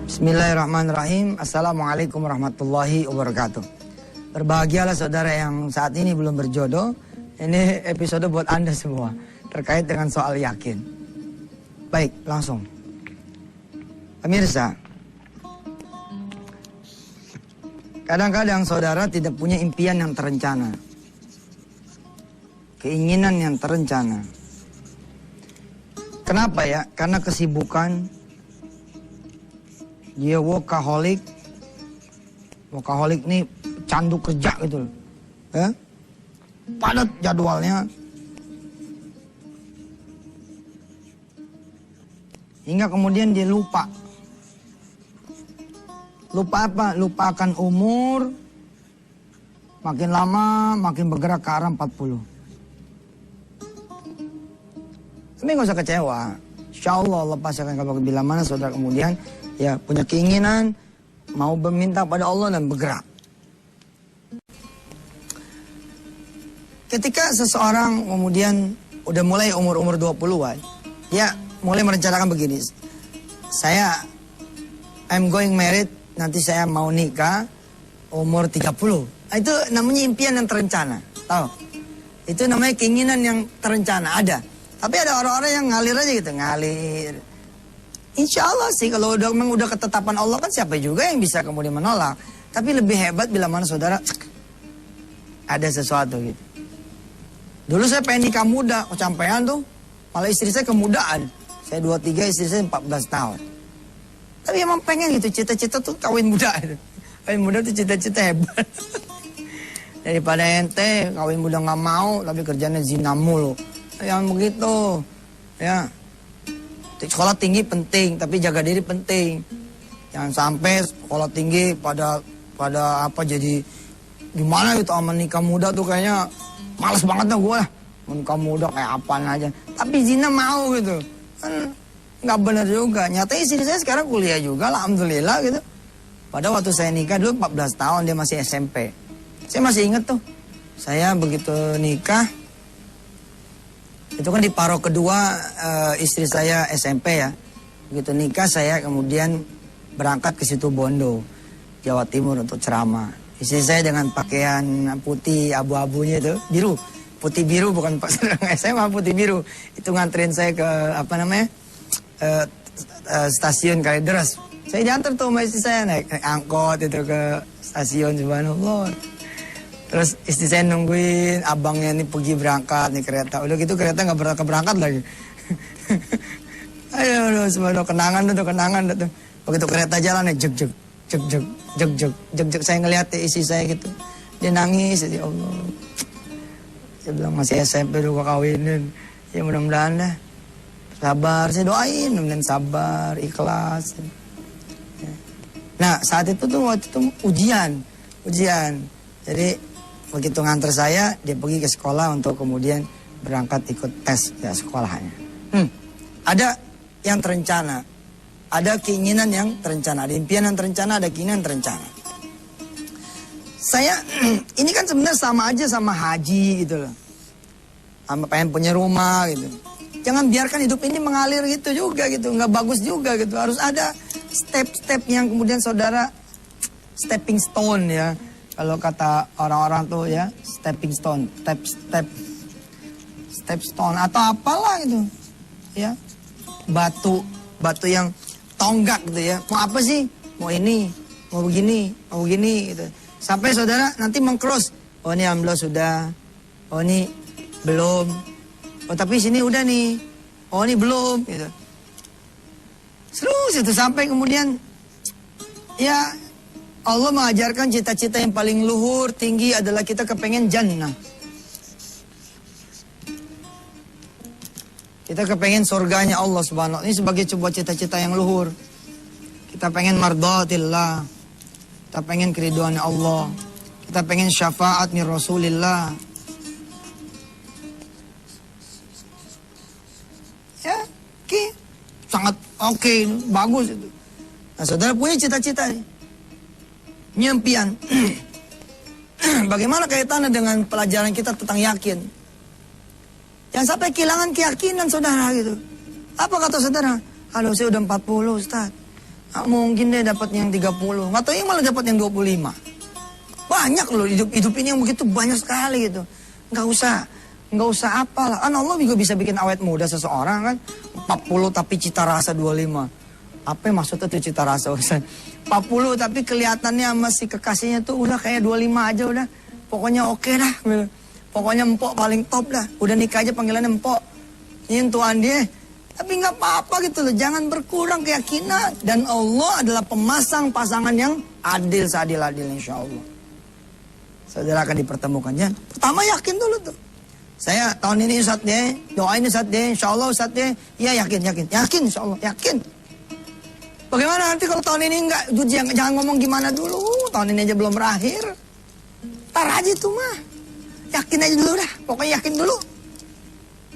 Bismillahirrahmanirrahim. Assalamualaikum warahmatullahi wabarakatuh. Berbahagialah saudara yang saat ini belum berjodoh. Ini episode buat Anda semua terkait dengan soal yakin. Baik, langsung. Pemirsa, kadang-kadang saudara tidak punya impian yang terencana, keinginan yang terencana. Kenapa ya? Karena kesibukan, dia workaholic. Workaholic nih candu kerja gitu loh. Ya? Padat jadwalnya. Hingga kemudian dia lupa. Lupa apa? Lupa akan umur. Makin lama makin bergerak ke arah 40. Tapi nggak usah kecewa. Insya Allah Allah pasti akan kabar bila mana saudara kemudian ya punya keinginan, mau meminta pada Allah dan bergerak. Ketika seseorang kemudian udah mulai umur-umur 20-an, dia mulai merencanakan begini. I'm going married, nanti saya mau nikah umur 30. Nah, itu namanya impian yang terencana. Tahu? Itu namanya keinginan yang terencana, ada. Tapi ada orang-orang yang ngalir aja gitu, ngalir. Insya Allah sih kalau memang udah ketetapan Allah kan siapa juga yang bisa kemudian menolak. Tapi lebih hebat bila mana saudara ada sesuatu gitu. Dulu saya pengen nikah muda, kecapean tuh. Malah istri saya kemudaan. Saya 23, istri saya 14 tahun. Tapi emang pengen gitu, cita-cita tuh kawin muda. Kawin muda tuh cita-cita hebat. Daripada ente, kawin muda gak mau, tapi kerjanya zina mulu. Yang begitu, ya. Sekolah tinggi penting, tapi jaga diri penting. Jangan sampai sekolah tinggi pada apa jadi gimana gitu sama nikah muda tuh kayaknya males banget dah gue lah. Nikah muda kayak apaan aja. Tapi zina mau gitu. Kan nggak benar juga. Nyatanya istri saya sekarang kuliah juga, alhamdulillah gitu. Padahal waktu saya nikah dulu 14 tahun, dia masih SMP. Saya masih inget tuh. Saya begitu nikah, itu kan di paruh kedua istri saya SMP ya. Begitu nikah saya kemudian berangkat ke situ Bondo, Jawa Timur untuk ceramah. Istri saya dengan pakaian putih abu-abunya itu, biru. Putih biru bukan pas SMA, putih biru. Itu nganterin saya ke stasiun Kalideres. Saya diantar tuh sama istri saya naik angkot itu ke stasiun, subhanallah. Terus istri saya nungguin abangnya nih pergi berangkat nih kereta. Udah gitu kereta nggak berangkat lagi. Ayo, semua kenangan tuh. Begitu kereta jalan nih, jek. Saya ngeliat istri saya gitu. Dia nangis, ya Allah. Saya bilang masih SMP dulu kawinin. Ya mudah-mudahan dah. Sabar, saya doain, mudah-mudahan sabar, ikhlas. Ya. Nah saat itu tuh waktu itu ujian. Jadi begitu nganter saya, dia pergi ke sekolah untuk kemudian berangkat ikut tes ya sekolahnya. Ada yang terencana, ada keinginan yang terencana, ada impian yang terencana, ada keinginan yang terencana. Saya ini kan sebenarnya sama aja sama haji gitu loh, sama pengen punya rumah gitu. Jangan biarkan hidup ini mengalir gitu juga gitu, nggak bagus juga gitu. Harus ada step-step yang kemudian saudara stepping stone ya. Kalau kata orang-orang tuh ya, stepping stone, step stone atau apalah gitu. Ya. Batu yang tonggak gitu ya. Mau apa sih? Mau ini, mau begini gitu. Sampai saudara nanti meng-cross. Oh ini alhamdulillah sudah. Oh ini belum. Oh tapi sini udah nih. Oh ini belum gitu. Terus itu sampai kemudian ya Allah mengajarkan cita-cita yang paling luhur, tinggi adalah kita kepengen jannah. Kita kepengen surganya Allah subhanahu wa ta'ala. Ini sebagai sebuah cita-cita yang luhur. Kita pengen mardatillah. Kita pengen keriduannya Allah. Kita pengen syafaat min Rasulillah. Ya, sangat oke, bagus itu. Nah saudara punya cita-cita nih. Impian. Bagaimana kaitannya dengan pelajaran kita tentang yakin? Jangan sampai kehilangan keyakinan saudara gitu. Apa kata saudara? Halo saya udah 40 Ustaz. Mungkin dia dapat yang 30. Nggak tahu yang malah dapat yang 25. Banyak loh hidup ini yang begitu banyak sekali gitu. Nggak usah apalah. Allah juga bisa bikin awet muda seseorang kan. 40 tapi cita rasa 25. Apa yang maksudnya tuh cita rasa Ustaz? 40 tapi kelihatannya masih kekasihnya tuh udah kayak 25 aja udah. Pokoknya oke dah. Pokoknya empok paling top dah. Udah nikah aja panggilannya empok. Ini tuan dia. Tapi nggak apa-apa gitu loh. Jangan berkurang keyakinan. Dan Allah adalah pemasang pasangan yang adil seadil-adil insya Allah. Saudara akan dipertemukan. Ya. Pertama yakin dulu tuh. Saya tahun ini Ustaz deh. Doain Ustaz deh. Insya Allah Ustaz deh. Ya yakin. Yakin insya Allah. Yakin. Bagaimana nanti kalau tahun ini enggak. Jangan ngomong gimana dulu. Tahun ini aja belum berakhir. Ntar aja tuh mah. Yakin aja dulu dah. Pokoknya yakin dulu.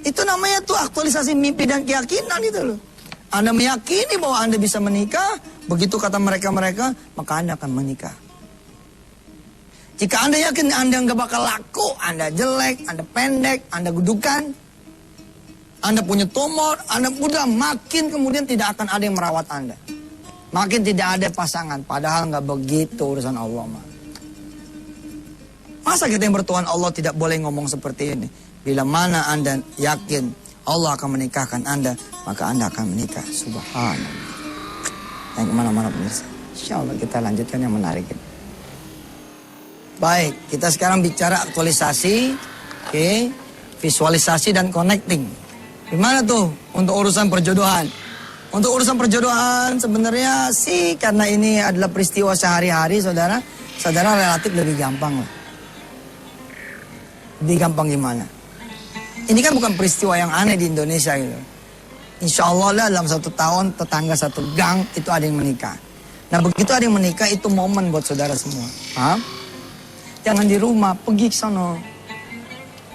Itu namanya tuh aktualisasi mimpi dan keyakinan gitu loh. Anda meyakini bahwa Anda bisa menikah, begitu kata mereka-mereka, maka Anda akan menikah. Jika Anda yakin Anda nggak bakal laku, Anda jelek, Anda pendek, Anda gudukan, Anda punya tumor, Anda udah makin kemudian tidak akan ada yang merawat Anda. Makin tidak ada pasangan, padahal nggak begitu urusan Allah mah. Masa kita yang bertuhan Allah tidak boleh ngomong seperti ini? Bila mana Anda yakin Allah akan menikahkan Anda, maka Anda akan menikah. Subhanallah. Yang kemana-mana pemirsa. Insya Allah kita lanjutkan yang menarik ini. Baik, kita sekarang bicara aktualisasi, visualisasi dan connecting. Gimana tuh untuk urusan perjodohan? Untuk urusan perjodohan sebenarnya sih karena ini adalah peristiwa sehari-hari saudara relatif lebih gampang lah. Lebih gampang gimana? Ini kan bukan peristiwa yang aneh di Indonesia gitu. Insya Allah lah dalam 1 tahun tetangga satu gang itu ada yang menikah. Nah begitu ada yang menikah itu momen buat saudara semua. Paham? Jangan di rumah, pergi ke sana.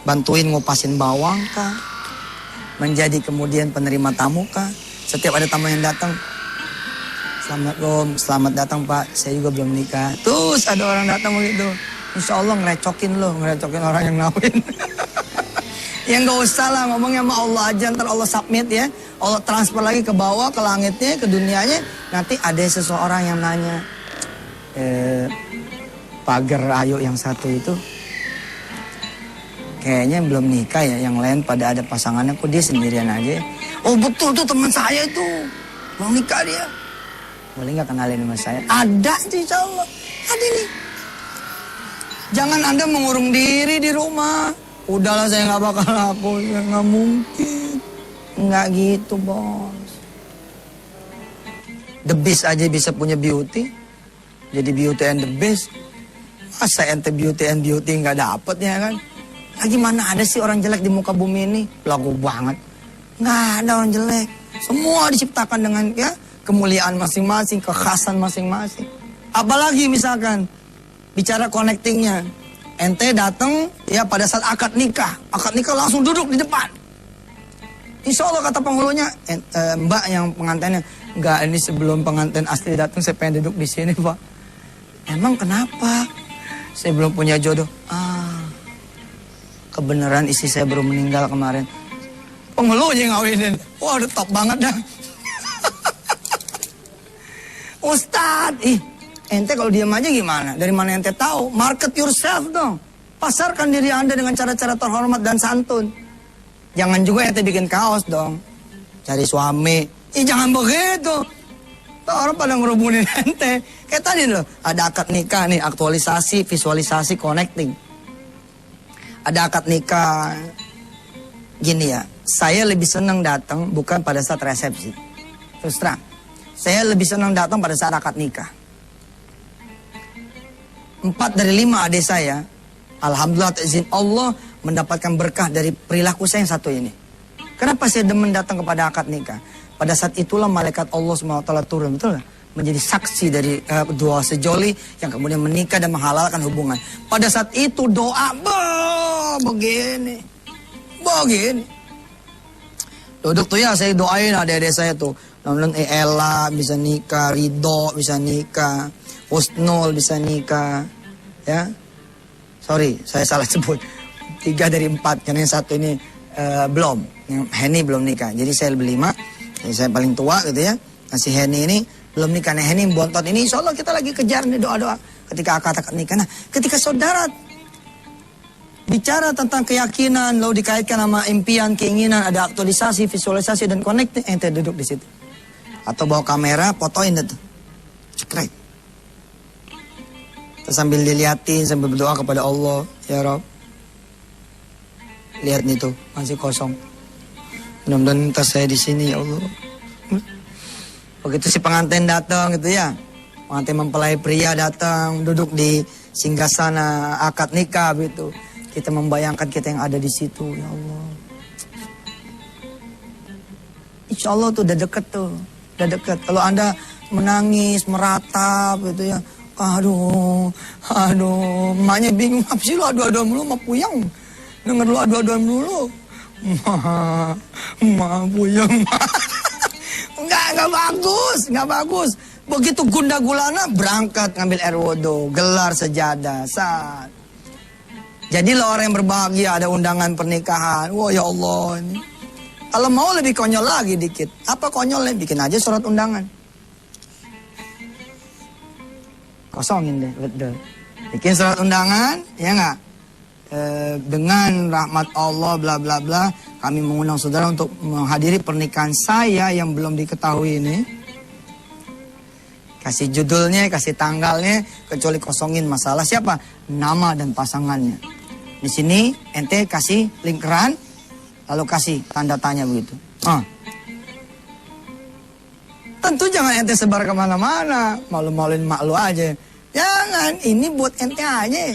Bantuin ngupasin bawang kah? Menjadi kemudian penerima tamu kah? Setiap ada tamu yang datang, selamat datang Pak, saya juga belum nikah. Terus ada orang datang begitu. Insya Allah ngerecokin orang yang ngawin. Ya nggak usah lah ngomongnya sama Allah aja, ntar Allah submit ya. Allah transfer lagi ke bawah, ke langitnya, ke dunianya. Nanti ada seseorang yang nanya, Pagar Ayu yang satu itu kayaknya belum nikah ya, yang lain pada ada pasangannya, kok dia sendirian aja. Oh betul tuh teman saya itu, belum nikah dia. Boleh nggak kenalin sama saya? Ada sih insya Allah, ada nih. Jangan Anda mengurung diri di rumah. Udahlah saya nggak bakal laku, ya nggak mungkin. Nggak gitu bos. The Beast aja bisa punya beauty. Jadi beauty and the beast. Masa ente beauty and beauty nggak dapet ya kan? Lagi mana ada sih orang jelek di muka bumi ini? Lagu banget. Nggak ada orang jelek. Semua diciptakan dengan ya kemuliaan masing-masing, kekhasan masing-masing. Apalagi misalkan bicara connectingnya. Ente datang ya pada saat akad nikah langsung duduk di depan. Insya Allah kata penghulunya, Mbak yang pengantinnya, enggak ini sebelum pengantin asli datang saya pengen duduk di sini Pak. Emang kenapa? Saya belum punya jodoh. Kebenaran istri saya baru meninggal kemarin. Penghulunya ngawinin, wah udah top banget dah. Ustadz, ente kalau diam aja gimana? Dari mana ente tahu? Market yourself dong. Pasarkan diri Anda dengan cara-cara terhormat dan santun. Jangan juga ente bikin kaos dong. Cari suami. Jangan begitu. Orang pada ngerubunin ente. Kayak tadi loh, ada akad nikah nih, aktualisasi, visualisasi, connecting. Ada akad nikah. Gini ya, saya lebih senang datang bukan pada saat resepsi. Terus terang, saya lebih senang datang pada saat akad nikah. 4 dari 5 adik saya, alhamdulillah izin Allah mendapatkan berkah dari perilaku saya yang satu ini. Kenapa saya demen datang kepada akad nikah? Pada saat itulah malaikat Allah SWT turun, betul gak? Menjadi saksi dari dua sejoli yang kemudian menikah dan menghalalkan hubungan. Pada saat itu doa begini. Duduk tuh ya saya doain adik-adik saya tuh. Namun Ella bisa nikah, Ridho bisa nikah, Husnul bisa nikah. Ya, sorry saya salah sebut. 3 dari 4 karena yang satu ini belum, yang Henny belum nikah. Jadi saya lebih 5, jadi saya paling tua gitu ya. Nah si Henny ini belum nikah. Nah ini bontot ini insya Allah kita lagi kejar nih doa-doa ketika akad nikah. Nah ketika saudara bicara tentang keyakinan, lalu dikaitkan sama impian, keinginan, ada aktualisasi, visualisasi, dan connecting, ente duduk di situ. Atau bawa kamera, fotoin itu. Cekrek. Terus sambil dilihatin, sambil berdoa kepada Allah, ya Rob. Lihat nih tuh, masih kosong. Mudah-mudahan tas saya di sini ya Allah. Begitu si pengantin datang gitu ya. Pengantin mempelai pria datang, duduk di singgasana akad nikah gitu. Kita membayangkan kita yang ada di situ, ya Allah. Insya Allah tuh udah deket tuh. Udah deket. Kalau Anda menangis, meratap gitu ya. Aduh, emaknya bingung. Apa sih lo adu-aduan mulu, ma puyeng. Dengar lu adu-aduan mulu. Ma puyeng. Enggak bagus. Begitu gunda gulana berangkat ngambil air wudu, gelar sejadah, saat. Jadi lo orang yang berbahagia ada undangan pernikahan. Wah ya Allah ini. Kalau mau lebih konyol lagi dikit. Apa konyolnya? Bikin aja surat undangan. Kosongin deh, betul. Bikin surat undangan, ya nggak? Dengan rahmat Allah, bla bla bla, kami mengundang saudara untuk menghadiri pernikahan saya yang belum diketahui ini. Kasih judulnya, kasih tanggalnya, kecuali kosongin masalah siapa? Nama dan pasangannya. Di sini ente kasih lingkaran, lalu kasih tanda tanya begitu. Tentu jangan ente sebar kemana-mana, malu-maluin mak lu aja. Jangan, ini buat ente aja.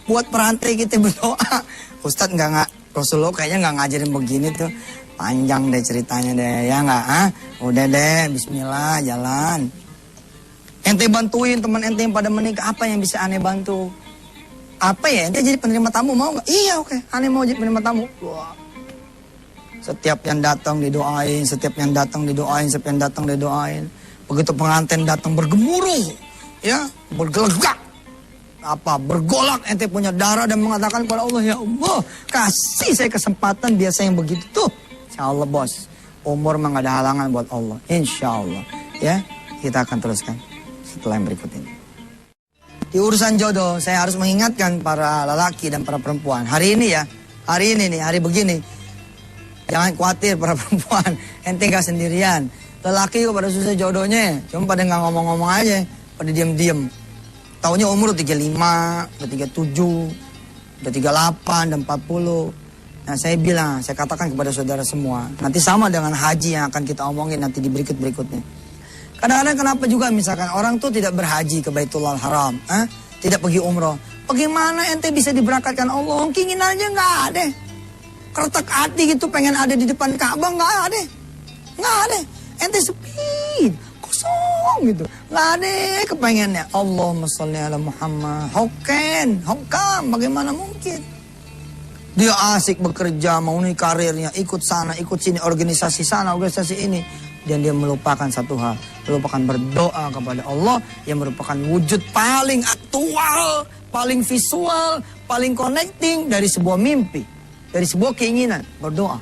Buat perantai kita berdoa. Ustadz Rasulullah kayaknya nggak ngajarin begini tuh. Panjang deh ceritanya deh, ya nggak? Udah deh, bismillah, jalan. Ente bantuin teman ente yang pada menikah, apa yang bisa aneh bantu? Apa ya, ente jadi penerima tamu mau nggak? Iya oke, aneh mau jadi penerima tamu. Wah. Setiap yang datang didoain, setiap yang datang didoain, setiap yang datang didoain. Begitu pengantin datang bergemuruh, ya, bergelegak. Bergolak, ente punya darah dan mengatakan kepada Allah, ya Allah, kasih saya kesempatan biasa yang begitu tuh. Insya Allah bos, umur mah gak ada halangan buat Allah. Insya Allah, ya, kita akan teruskan setelah yang berikut ini. Di urusan jodoh, saya harus mengingatkan para lelaki dan para perempuan. Hari ini hari begini. Jangan khawatir para perempuan, ente gak sendirian. Lelaki kok pada susah jodohnya, cuma pada gak ngomong-ngomong aja, pada diem-diem. Tahunnya umur 35, udah 37, udah 38, dan 40. Nah saya katakan kepada saudara semua, nanti sama dengan haji yang akan kita omongin nanti di berikut-berikutnya. Kadang-kadang kenapa juga misalkan orang tuh tidak berhaji ke Baitullah Haram, tidak pergi umroh. Bagaimana ente bisa diberangkatkan Allah? Keinginannya nggak ada. Kertek hati gitu pengen ada di depan Ka'bah nggak ada. Ente sepi, kosong gitu, nggak ada kepengennya. Allahumma sholli ala Muhammad. Hokam, bagaimana mungkin? Dia asik bekerja, mau nih karirnya, ikut sana, ikut sini, organisasi sana, organisasi ini. Dan dia melupakan satu hal, melupakan berdoa kepada Allah yang merupakan wujud paling aktual, paling visual, paling connecting dari sebuah mimpi, dari sebuah keinginan, berdoa.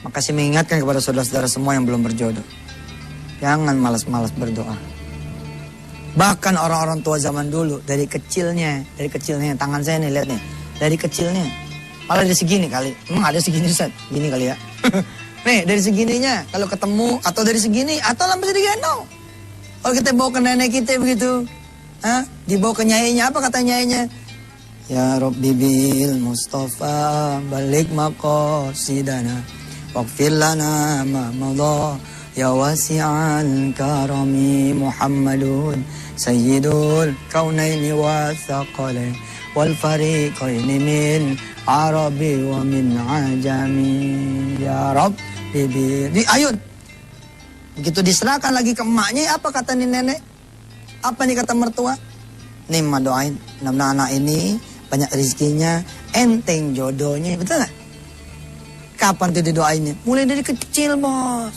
Maka saya mengingatkan kepada saudara-saudara semua yang belum berjodoh, jangan malas-malas berdoa. Bahkan orang-orang tua zaman dulu, dari kecilnya, tangan saya nih, lihat nih, dari kecilnya, malah dari segini kali, emang ada segini Ustaz, gini kali ya. Nih dari segininya, kalau ketemu, atau dari segini, atau sampai digendong. Kalau kita bawa ke nenek kita begitu, dibawa ke nyainya, apa kata nyainya? Ya Rabbi bil Mustafa balik maqasidana waghfir lana ma madha ya wasi'al karami Muhammadun sayyidul kaunaini wa thaqalain wal fariqaini min Arabi wa min ajami ya Rabbi ayun. Begitu diserahkan lagi ke emaknya, apa kata nih nenek? Apa nih kata mertua? Nih emak doain, mudah-mudahan anak ini banyak rezekinya, enteng jodohnya, betul gak? Kapan tuh didoainnya? Mulai dari kecil bos.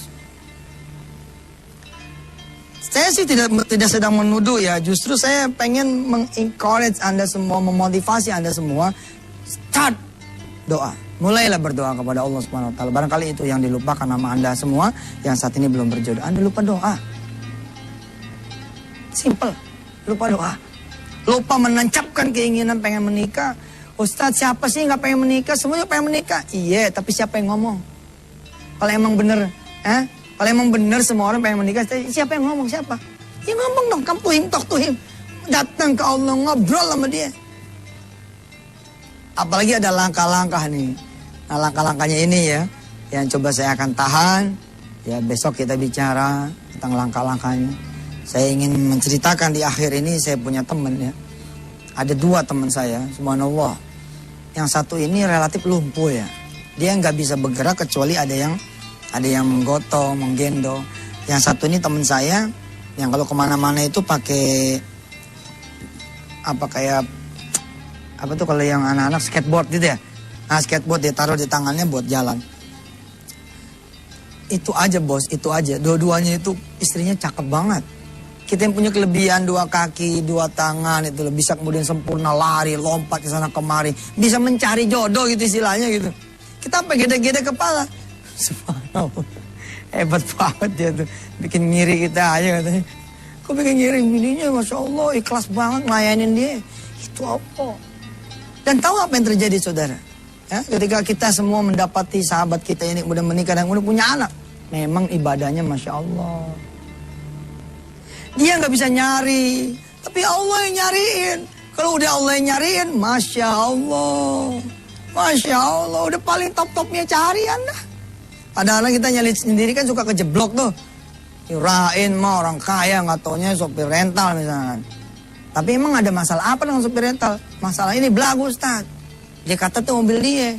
Saya sih tidak sedang menuduh ya, justru saya pengen mengencourage Anda semua, memotivasi Anda semua, start doa. mulailah berdoa kepada Allah Subhanahu wa taala. Barangkali itu yang dilupakan sama Anda semua yang saat ini belum berjodoh. Anda lupa doa. Simple, lupa doa. Lupa menancapkan keinginan pengen menikah. Ustadz, siapa sih nggak pengen menikah? Semuanya pengen menikah. Iya, tapi siapa yang ngomong? Kalau emang bener, kalau emang bener semua orang pengen menikah, siapa yang ngomong? Siapa? Ya ngomong dong, kamu tuhim tok tuhim. Datang ke Allah, ngobrol sama dia. Apalagi ada langkah-langkah nih. Nah, langkah-langkahnya ini ya, yang coba saya akan tahan. Ya besok kita bicara tentang langkah-langkahnya. Saya ingin menceritakan di akhir ini, saya punya teman ya. Ada 2 teman saya, subhanallah. Yang satu ini relatif lumpuh ya. Dia nggak bisa bergerak kecuali ada yang menggotong, menggendong. Yang satu ini teman saya, yang kalau kemana-mana itu pakai apa tuh kalau yang anak-anak skateboard gitu ya. Nah skateboard dia taruh di tangannya buat jalan. Itu aja bos, itu aja. Dua-duanya itu istrinya cakep banget. Kita yang punya kelebihan 2 kaki, 2 tangan itu bisa kemudian sempurna lari, lompat ke sana kemari, bisa mencari jodoh gitu istilahnya gitu. Kita sampai gede-gede kepala. Subhanallah. Hebat banget dia tuh. Bikin ngiri kita aja katanya. Kok bikin ngiri bininya, Masya Allah, ikhlas banget ngelayanin dia. Itu apa? Dan tahu apa yang terjadi saudara? Ya, ketika kita semua mendapati sahabat kita ini udah menikah dan udah punya anak. Memang ibadahnya Masya Allah. Dia nggak bisa nyari, tapi Allah yang nyariin. Kalau udah Allah yang nyariin, Masya Allah. Masya Allah, udah paling top-topnya carian dah. Padahal kita nyali sendiri kan suka kejeblok tuh. Kirain mah orang kaya nggak taunya sopir rental misalnya. Tapi emang ada masalah apa dengan sopir rental? Masalah ini belagu Ustaz. Dia kata tuh mobil dia.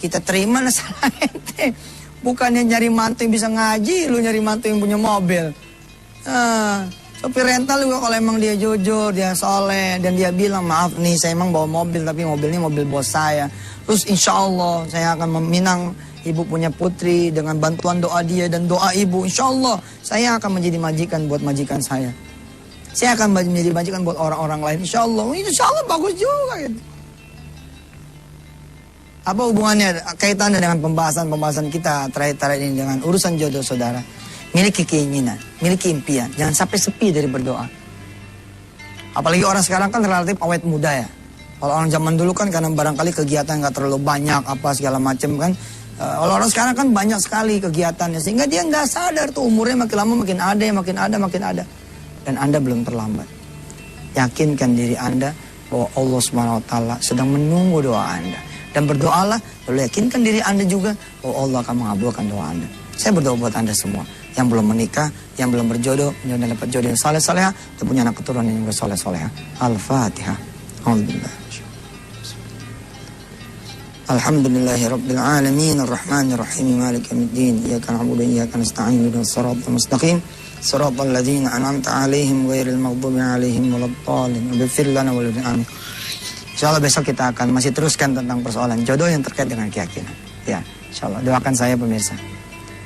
Kita terima nah salah ente. Bukannya nyari mantu yang bisa ngaji, lu nyari mantu yang punya mobil. Sopir rental juga kalau emang dia jujur, dia soleh, dan dia bilang maaf nih saya emang bawa mobil tapi mobil ini mobil bos saya. Terus insya Allah saya akan meminang ibu punya putri dengan bantuan doa dia dan doa ibu. Insya Allah saya akan menjadi majikan buat majikan saya. Saya akan menjadi majikan buat orang-orang lain. Insya Allah bagus juga gitu. Apa hubungannya kaitannya dengan pembahasan kita terakhir ini dengan urusan jodoh saudara? Miliki keinginan, miliki impian. Jangan sampai sepi dari berdoa. Apalagi orang sekarang kan relatif awet muda ya. Kalau orang zaman dulu kan karena barangkali kegiatan nggak terlalu banyak apa segala macam kan. Orang sekarang kan banyak sekali kegiatannya sehingga dia nggak sadar tuh umurnya makin lama makin ada. Dan Anda belum terlambat. Yakinkan diri Anda bahwa Allah SWT sedang menunggu doa Anda. Dan berdoalah, lalu yakinkan diri Anda juga bahwa Allah akan mengabulkan doa Anda. Saya berdoa buat Anda semua yang belum menikah, yang belum berjodoh, yang dapat jodoh yang saleh-salehah, dan punya anak keturunan yang juga saleh-salehah. Al-Fatihah. Alhamdulillah. Alhamdulillahirabbil alamin arrahmanir rahim maliki yaumiddin iyyaka na'budu wa iyyaka nasta'in ihdinas siratal mustaqim siratal ladzina an'amta 'alaihim ghairil maghdubi 'alaihim waladdallin ighfir lana wa lana. Insyaallah besok kita akan masih teruskan tentang persoalan jodoh yang terkait dengan keyakinan. Ya, insyaallah doakan saya pemirsa.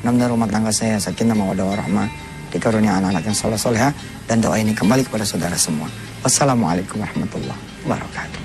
Mudah-mudahan rumah tangga saya sakinah mawaddah warahmah, dikarunia anak-anak yang saleh-salehah, dan doa ini kembali kepada saudara semua. Wassalamualaikum warahmatullahi wabarakatuh.